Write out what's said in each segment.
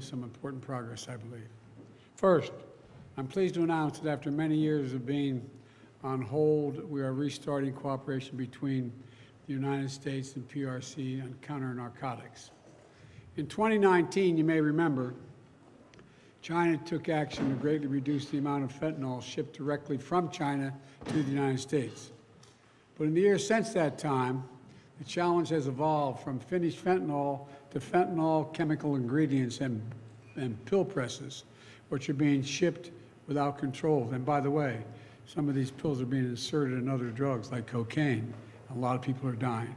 some important progress, I believe. First, I'm pleased to announce that after many years of being on hold, we are restarting cooperation between the United States and PRC on counter-narcotics. In 2019, you may remember, China took action to greatly reduce the amount of fentanyl shipped directly from China to the United States. But in the years since that time, the challenge has evolved from finished fentanyl to fentanyl chemical ingredients and pill presses, which are being shipped without control. And by the way, some of these pills are being inserted in other drugs like cocaine. A lot of people are dying.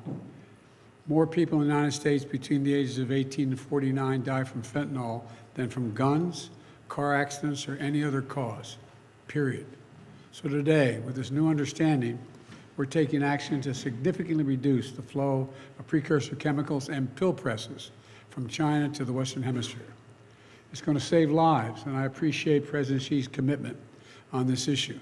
More people in the United States between the ages of 18 and 49 die from fentanyl than from guns, car accidents, or any other cause, period. So today, with this new understanding, we're taking action to significantly reduce the flow of precursor chemicals and pill presses from China to the Western Hemisphere. It's going to save lives, and I appreciate President Xi's commitment on this issue.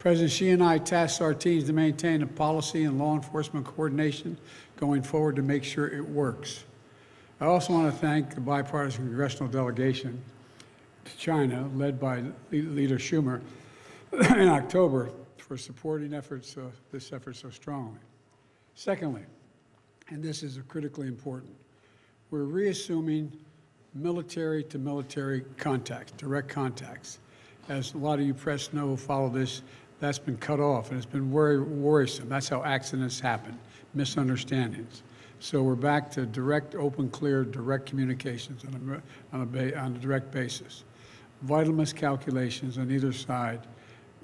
President Xi and I tasked our teams to maintain a policy and law enforcement coordination going forward to make sure it works. I also want to thank the bipartisan congressional delegation to China, led by Leader Schumer, in October, for supporting this effort so strongly. Secondly, and this is critically important, we're reassuming military-to-military contacts, direct contacts. As a lot of you press know who follow this, that's been cut off, and it's been very worrisome. That's how accidents happen, misunderstandings. So we're back to direct, open, clear, direct communications on a direct basis. Vital miscalculations on either side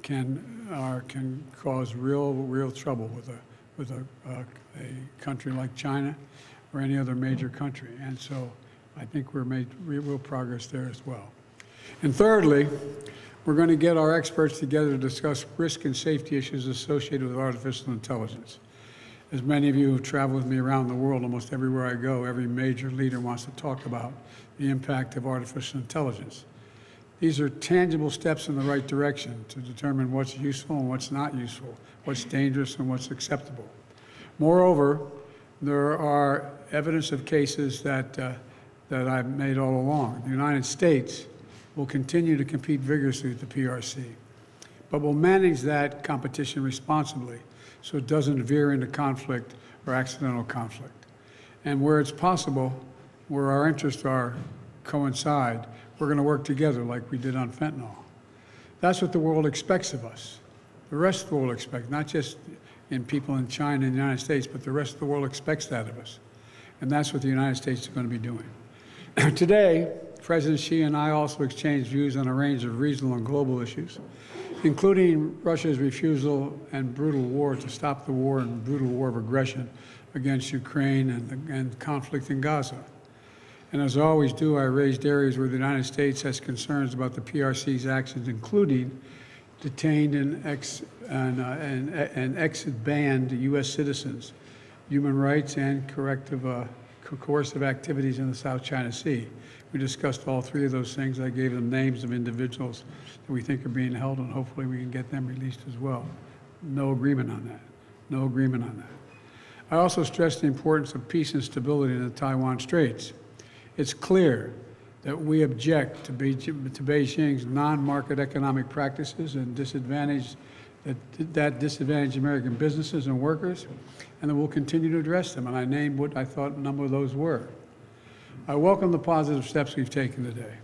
can cause real trouble with a country like China or any other major country. And so I think we're made real progress there as well. And thirdly, we're going to get our experts together to discuss risk and safety issues associated with artificial intelligence. As many of you who travel with me around the world, almost everywhere I go, every major leader wants to talk about the impact of artificial intelligence. These are tangible steps in the right direction to determine what's useful and what's not useful, what's dangerous and what's acceptable. Moreover, there are evidence of cases that I've made all along. The United States will continue to compete vigorously with the PRC, but will manage that competition responsibly so it doesn't veer into conflict or accidental conflict. And where it's possible, where our interests coincide, we're going to work together like we did on fentanyl. That's what the world expects of us. The rest of the world expects, not just in people in China and the United States, but the rest of the world expects that of us. And that's what the United States is going to be doing. Today, President Xi and I also exchanged views on a range of regional and global issues, including Russia's refusal and brutal war to stop the war and brutal war of aggression against Ukraine and conflict in Gaza. And as I always do, I raised areas where the United States has concerns about the PRC's actions, including detained and exit-banned U.S. citizens, human rights, and coercive activities in the South China Sea. We discussed all three of those things. I gave them names of individuals that we think are being held, and hopefully we can get them released as well. No agreement on that. No agreement on that. I also stressed the importance of peace and stability in the Taiwan Straits. It's clear that we object to Beijing's non-market economic practices and that disadvantage American businesses and workers, and that we'll continue to address them. And I named what I thought a number of those were. I welcome the positive steps we've taken today,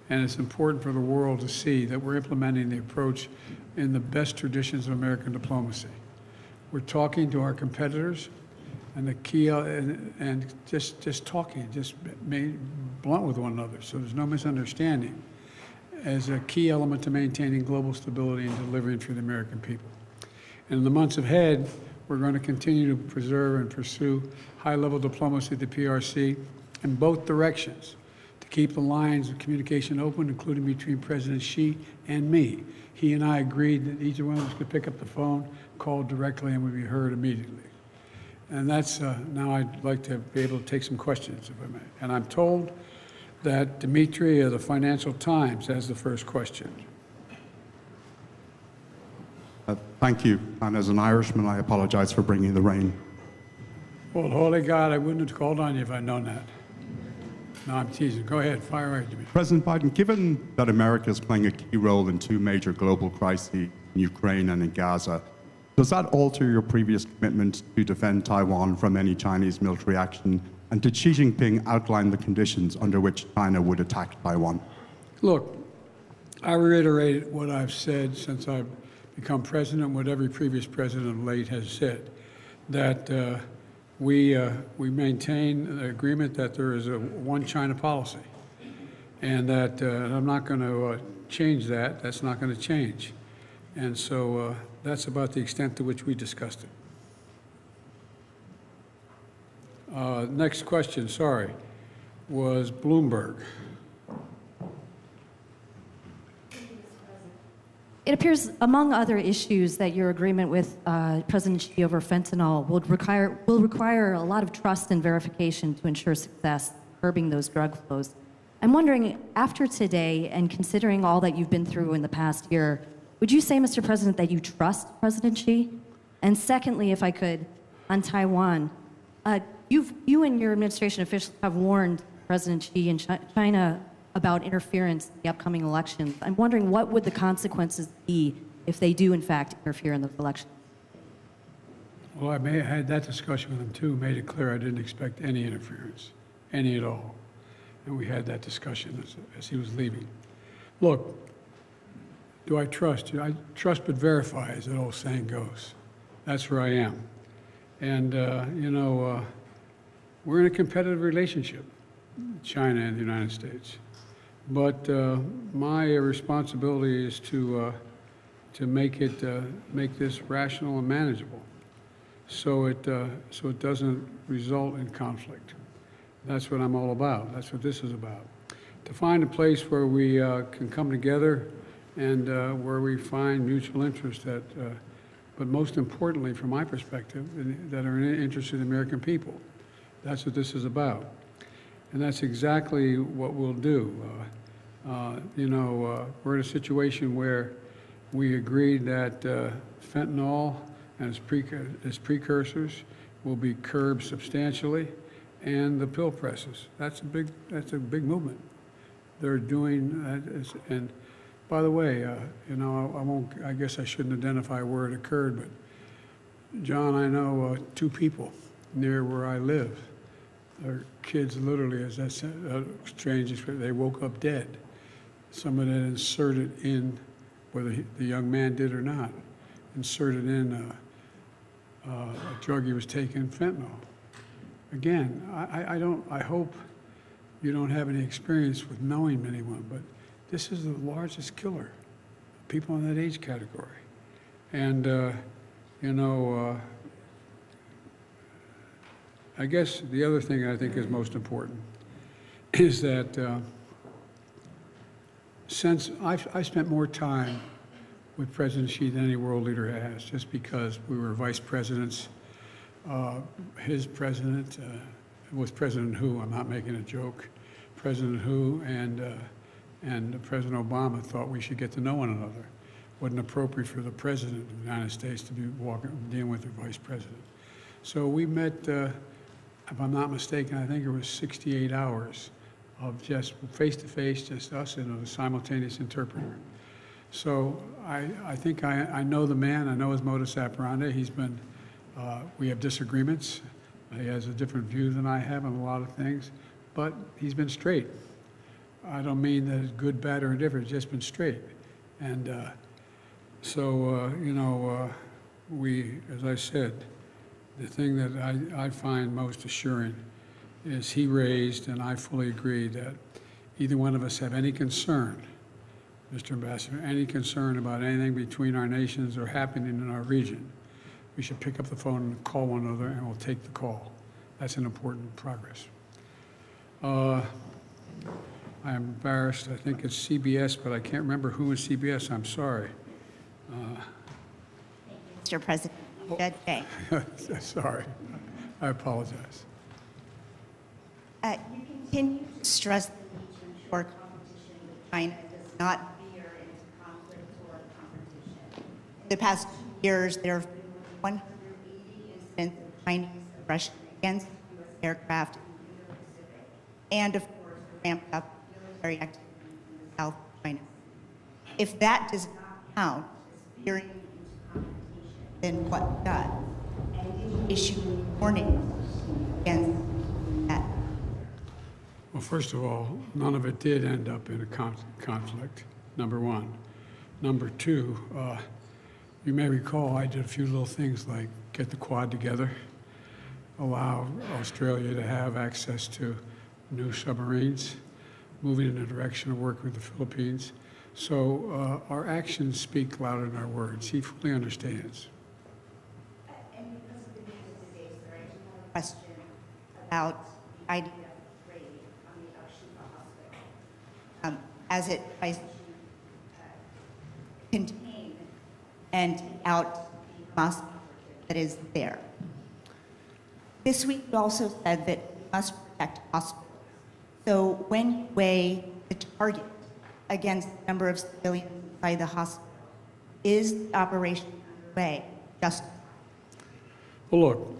and it's important for the world to see that we're implementing the approach in the best traditions of American diplomacy. We're talking to our competitors, and the key, and just talking, just being blunt with one another, so there's no misunderstanding, as a key element to maintaining global stability and delivering for the American people. And in the months ahead, we're going to continue to preserve and pursue high-level diplomacy at the PRC in both directions to keep the lines of communication open, including between President Xi and me. He and I agreed that each one of us could pick up the phone, call directly, and would be heard immediately. And that's, now I'd like to be able to take some questions, if I may. And I'm told that Dimitri of the Financial Times has the first question. Thank you. And as an Irishman, I apologize for bringing the rain. Well, holy God, I wouldn't have called on you if I'd known that. No, I'm teasing. Go ahead, fire away, Jimmy. President Biden, given that America is playing a key role in two major global crises, in Ukraine and in Gaza, does that alter your previous commitment to defend Taiwan from any Chinese military action? And did Xi Jinping outline the conditions under which China would attack Taiwan? Look, I reiterated what I've said since I've become president, what every previous president of late has said, that we maintain the agreement that there is a one China policy, and that I'm not going to change that. That's not going to change. And so that's about the extent to which we discussed it. Next question, sorry, was Bloomberg. It appears, among other issues, that your agreement with President Xi over fentanyl will require a lot of trust and verification to ensure success, curbing those drug flows. I'm wondering, after today, and considering all that you've been through in the past year, would you say, Mr. President, that you trust President Xi? And secondly, if I could, on Taiwan, you and your administration officials have warned President Xi and China about interference in the upcoming elections. I'm wondering, what would the consequences be if they do, in fact, interfere in those elections? Well, I had that discussion with him, too, made it clear I didn't expect any interference, any at all. And we had that discussion as he was leaving. Look, do I trust you? I trust but verify, as that old saying goes. That's where I am. And, we're in a competitive relationship, China and the United States. But my responsibility is to make this rational and manageable, so it doesn't result in conflict. That's what I'm all about. That's what this is about. To find a place where we can come together and where we find mutual interest but most importantly, from my perspective, that are in the interest of the American people. That's what this is about. And that's exactly what we'll do. We're in a situation where we agreed that fentanyl and its precursors will be curbed substantially, and the pill presses. That's a big movement. They're doing that, and by the way, I guess I shouldn't identify where it occurred, but John, I know two people near where I live. Their kids literally, as I said, strange, they woke up dead. Someone had inserted in, whether the young man did or not, inserted in a drug he was taking, fentanyl. Again, I hope you don't have any experience with knowing anyone, but this is the largest killer, people in that age category. And, I guess the other thing I think is most important is that since I spent more time with President Xi than any world leader has, just because we were vice presidents. His president was President Hu. I'm not making a joke. President Hu and President Obama thought we should get to know one another. It wasn't appropriate for the president of the United States to be dealing with the vice president. So we met, if I'm not mistaken, I think it was 68 hours of just face-to-face, just us and a simultaneous interpreter. So I think I know the man. I know his modus operandi. He's been, we have disagreements. He has a different view than I have on a lot of things, but he's been straight. I don't mean that it's good, bad, or indifferent. It's just been straight. And we, as I said, the thing that I find most assuring is he raised, and I fully agree, that either one of us have any concern, Mr. Ambassador, any concern about anything between our nations or happening in our region, we should pick up the phone and call one another, and we'll take the call. That's an important progress. I'm embarrassed. I think it's CBS, but I can't remember who is CBS. I'm sorry. Mr. President, Judge Bay. Sorry. I apologize. You continue to stress the need to ensure competition with China does not veer into conflict or competition. In the past 2 years, there have been 180 incidents of Chinese aggression against U.S. aircraft in the Indo-Pacific, and of course, ramped up military activity in the South China. If that does not count as veering into confrontation, then what does? And did you issue a warning against that? Well, first of all, none of it did end up in a conflict, number one. Number two, you may recall I did a few little things like get the Quad together, allow Australia to have access to new submarines, moving in the direction of working with the Philippines. So our actions speak louder than our words. He fully understands. And because of the news of the day, sir, I do have a question about the idea of trade on the Al-Shifa hospital, as it tries to contain and take out the Hamas that is there. This week, you also said that we must protect hospitals. So when you weigh the target against the number of civilians inside the hospital, is the operation underway justified? Well, look,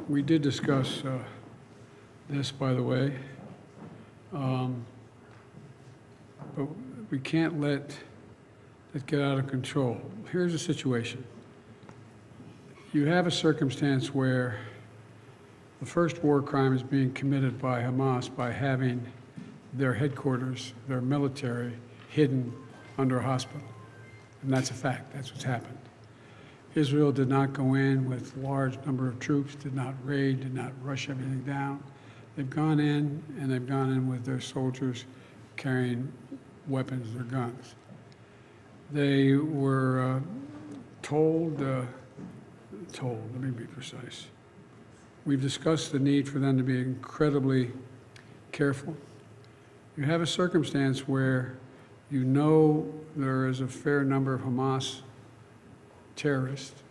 we did discuss this, by the way, but we can't let it get out of control. Here's the situation. You have a circumstance where the first war crime is being committed by Hamas by having their headquarters, their military, hidden under a hospital. And that's a fact. That's what's happened. Israel did not go in with large number of troops, did not raid, did not rush everything down. They've gone in, and they've gone in with their soldiers carrying weapons, their guns. They were told, let me be precise. We've discussed the need for them to be incredibly careful. You have a circumstance where you know there is a fair number of Hamas terrorists.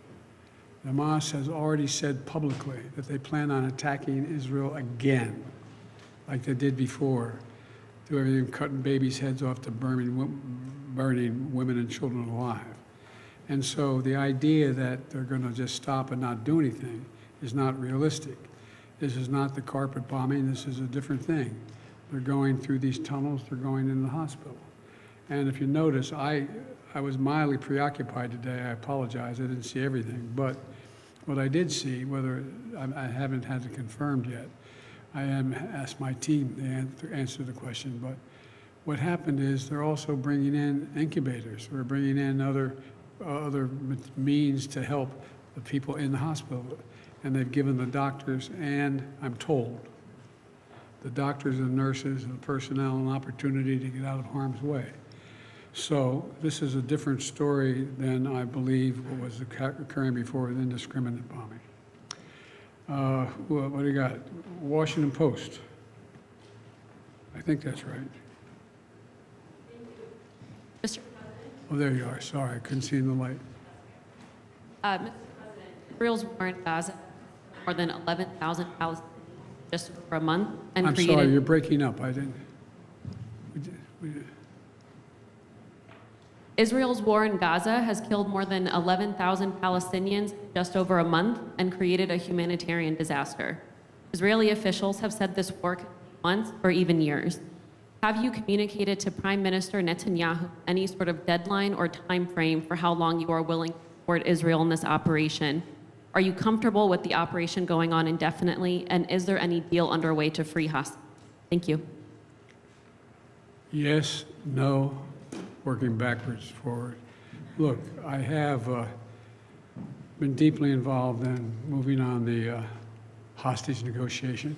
Hamas has already said publicly that they plan on attacking Israel again, like they did before, do everything cutting babies' heads off to burning women and children alive. And so the idea that they're going to just stop and not do anything is not realistic. This is not the carpet bombing. This is a different thing. They're going through these tunnels. They're going in the hospital. And if you notice, I was mildly preoccupied today. I apologize. I didn't see everything. But what I did see, whether I haven't had it confirmed yet, I am asked my team to answer the question. But what happened is they're also bringing in incubators. We're bringing in other means to help the people in the hospital. And they've given the doctors and, I'm told, the doctors and nurses and the personnel an opportunity to get out of harm's way. So this is a different story than I believe what was occurring before with indiscriminate bombing. What do you got? Washington Post. I think that's right. Mr. Oh, there you are. Sorry, I couldn't see in the light. Mr. President, Israel's war in Gaza more than 11,000 Palestinians just for a month and I'm created. sorry, you're breaking up. I didn't. We did. Israel's war in Gaza has killed more than 11,000 Palestinians in just over a month and created a humanitarian disaster. Israeli officials have said this war could take months or even years. Have you communicated to Prime Minister Netanyahu any sort of deadline or time frame for how long you are willing to support Israel in this operation? Are you comfortable with the operation going on indefinitely, and is there any deal underway to free hostages? Thank you. Yes, no, working backwards, forward. Look, I have been deeply involved in moving on the hostage negotiation.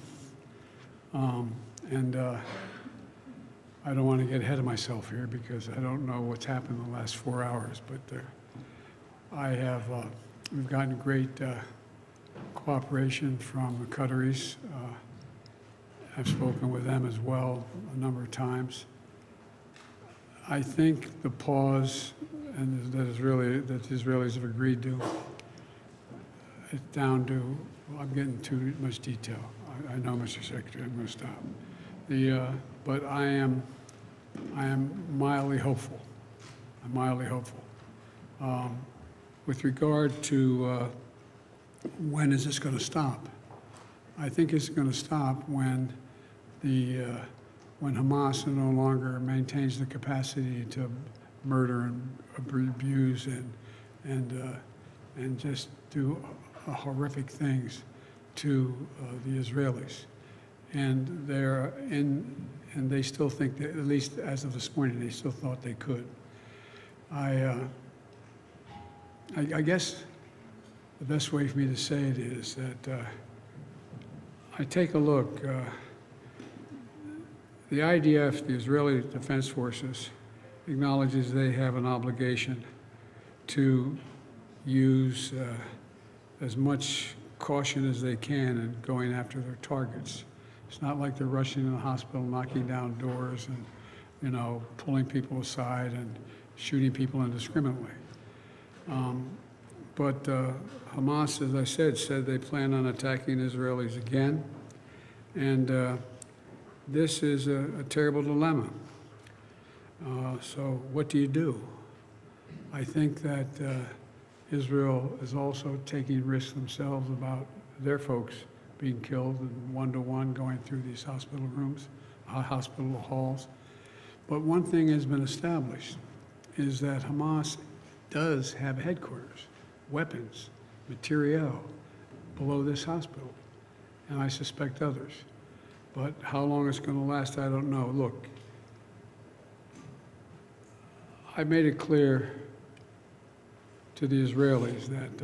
I don't want to get ahead of myself here because I don't know what's happened in the last 4 hours, but we've gotten great cooperation from the Qataris. I've spoken with them as well a number of times. I think the pause and that the Israelis have agreed to, it's down to, well, I'm getting too much detail. I know, Mr. Secretary, I'm going to stop. But I am mildly hopeful. I'm mildly hopeful. With regard to when is this going to stop, I think it's going to stop when the when Hamas no longer maintains the capacity to murder and abuse and just do horrific things to the Israelis. And and they still think that, at least as of this morning, they still thought they could. I guess the best way for me to say it is that I take a look. The IDF, the Israeli Defense Forces, acknowledges they have an obligation to use as much caution as they can in going after their targets. It's not like they're rushing in the hospital, knocking down doors and, you know, pulling people aside and shooting people indiscriminately. But Hamas, as I said they plan on attacking Israelis again. And this is a terrible dilemma. So what do you do? I think that Israel is also taking risks themselves about their folks being killed and one-to-one going through these hospital rooms, hospital halls. But one thing has been established is that Hamas does have headquarters, weapons, materiel below this hospital, and I suspect others. But how long it's going to last, I don't know. Look, I made it clear to the Israelis that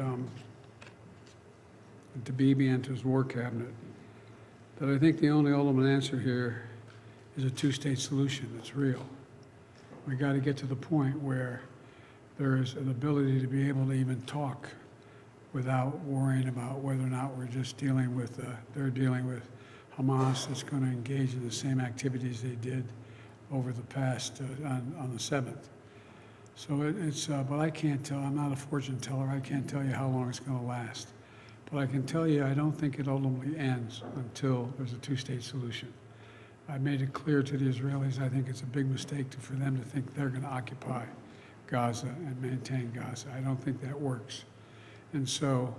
to Bibi and to his war cabinet that I think the only ultimate answer here is a two-state solution that's real. We got to get to the point where there is an ability to be able to even talk without worrying about whether or not we're just dealing with, they're dealing with Hamas that's going to engage in the same activities they did over the past, on the 7th. So it's, but I can't tell, I'm not a fortune teller, I can't tell you how long it's going to last. But I can tell you I don't think it ultimately ends until there's a two-state solution. I made it clear to the Israelis I think it's a big mistake for them to think they're going to occupy Gaza and maintain Gaza. I don't think that works. And so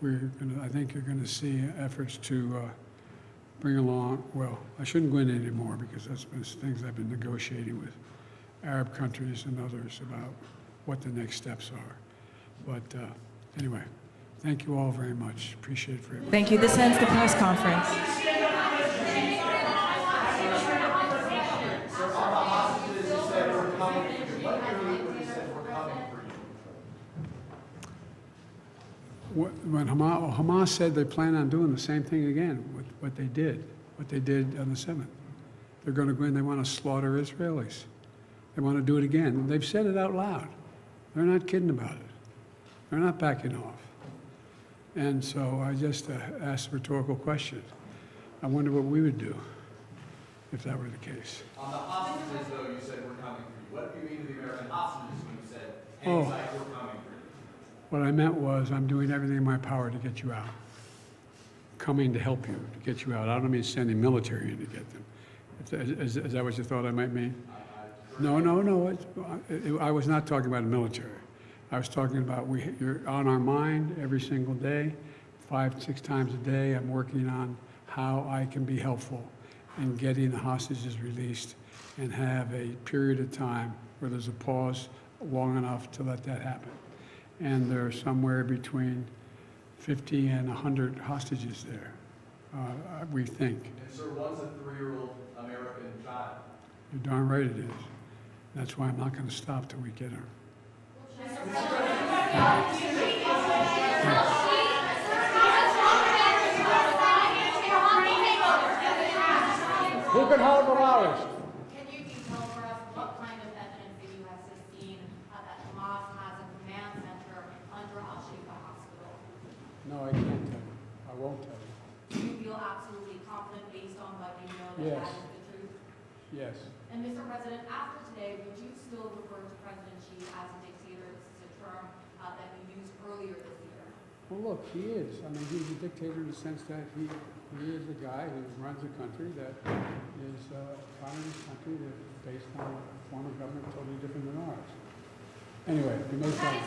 I think you're going to see efforts to bring along, well, I shouldn't go into it anymore because that's been things I've been negotiating with Arab countries and others about what the next steps are. But anyway, thank you all very much. Appreciate it very much. Thank you. This ends the press conference. When Hamas said they plan on doing the same thing again, what they did on the 7th. They're going to go in, they want to slaughter Israelis. They want to do it again. They've said it out loud. They're not kidding about it. They're not backing off. And so I just asked a rhetorical question. I wonder what we would do if that were the case. On the hostages, though, you said we're coming for you. What do you mean to the American hostages when you said, hang tight, we're coming for you? What I meant was I'm doing everything in my power to get you out. Coming to help you, to get you out. I don't mean sending military in to get them. Is that what you thought I might mean? No. I was not talking about the military. I was talking about you're on our mind every single day, 5, 6 times a day. I'm working on how I can be helpful in getting the hostages released and have a period of time where there's a pause long enough to let that happen. And there are somewhere between 50 and 100 hostages there, we think. And sir, one's a 3-year-old American child. You're darn right it is. That's why I'm not going to stop till we get her. Who can hold Morales? Can you detail for us what kind of evidence the U.S. has seen that Hamas has a command center under Al-Shifa Hospital? No, I can't tell you. I won't tell you. Do you feel absolutely confident based on what you know that Yes. that is the truth? Yes. And Mr. President, after today, would you still refer to President Xi as a dictator? This is a term that you used earlier this year. Well, look, he is. I mean, he's a dictator in the sense that he is a guy who runs a country that is a communist country that is based on a form of government totally different than ours. Anyway, we may start.